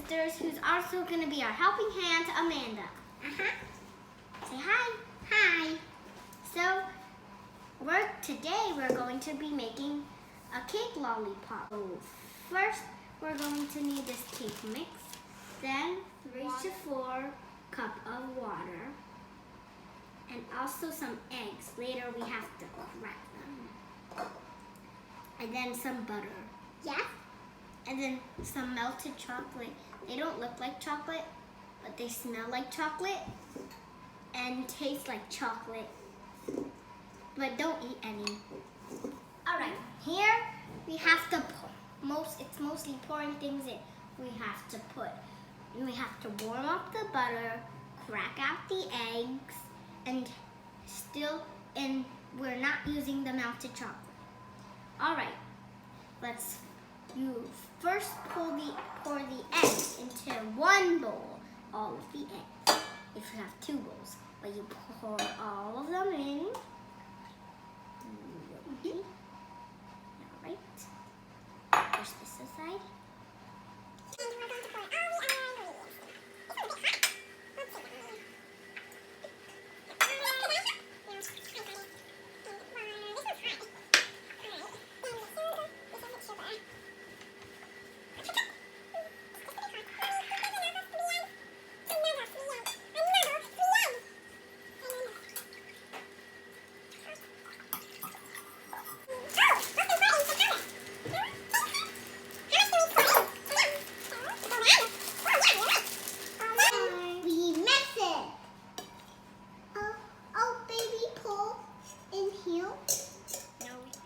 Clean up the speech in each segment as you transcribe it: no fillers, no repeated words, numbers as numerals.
sisters, who's also going to be our helping hand, Amanda. Say hi. Hi. So, today we're going to be making a cake lollipop. So first, we're going to need this cake mix, then 3 to 4 cups of water, and also some eggs. Later we have to crack them. And then some butter. Yeah. And then some melted chocolate. They don't look like chocolate, but they smell like chocolate and taste like chocolate. But don't eat any. All right, here we have to it's mostly pouring things in. We have to warm up the butter, crack out the eggs, and we're not using the melted chocolate. All right, you first pour the eggs into one bowl, all of the eggs. If you have 2 bowls, but you pour all of them in. All right. Push this aside.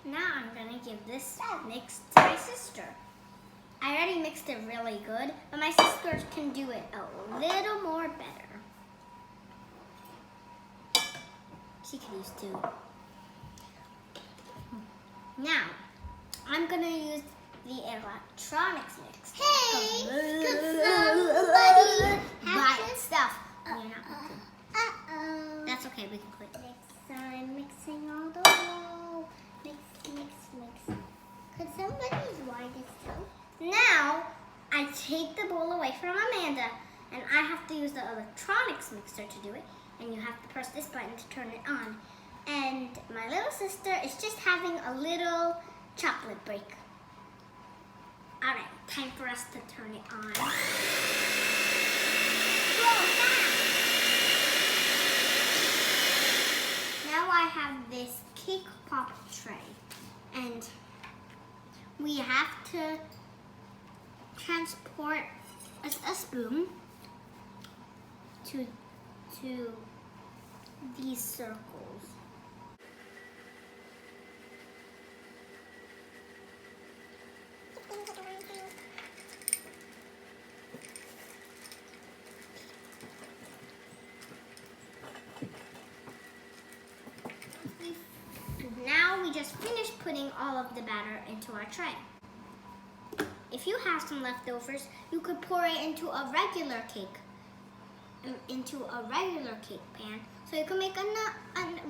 Now I'm going to give this mix to my sister. I already mixed it really good, but my sister can do it a little more better. She can use 2. Now, I'm going to use the electronics mix. Hey! Somebody buy stuff. You're not looking. Uh-oh. That's okay, we can quit. I'm mixing all the dough. Mix. Could somebody wipe this too? Now, I take the bowl away from Amanda, and I have to use the electronics mixer to do it. And you have to press this button to turn it on. And my little sister is just having a little chocolate break. All right, time for us to turn it on. Now I have this cake pop tray, and we have to transport a spoon to these circles. Now we just finished putting all of the batter into our tray. If you have some leftovers, you could pour it into a regular cake pan, so you can make a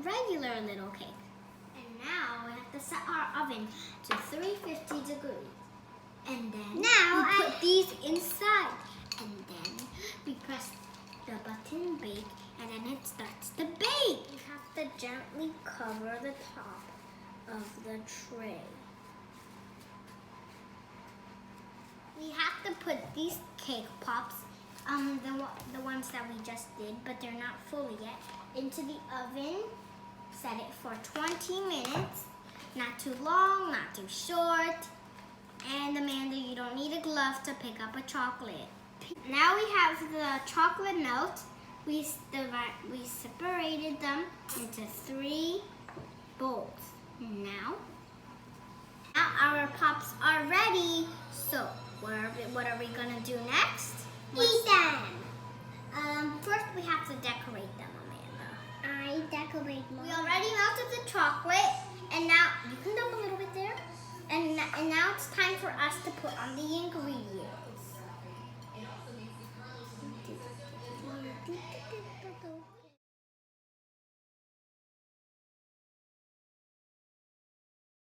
regular little cake. And now we have to set our oven to 350 degrees. And then we put these inside. And then we press the button bake, and then it starts to bake. You have to gently cover the top of the tray. We have to put these cake pops, the ones that we just did, but they're not fully yet, into the oven. Set it for 20 minutes. Not too long, not too short. And Amanda, you don't need a glove to pick up a chocolate. Now we have the chocolate melt. We separated them into 3 bowls. Now our pops are ready. So what are we gonna do next? Eat them. First we have to decorate them, Amanda. I decorate more. We already melted the chocolate, and now you can dump a little bit there. And now it's time for us to put on the ingredients.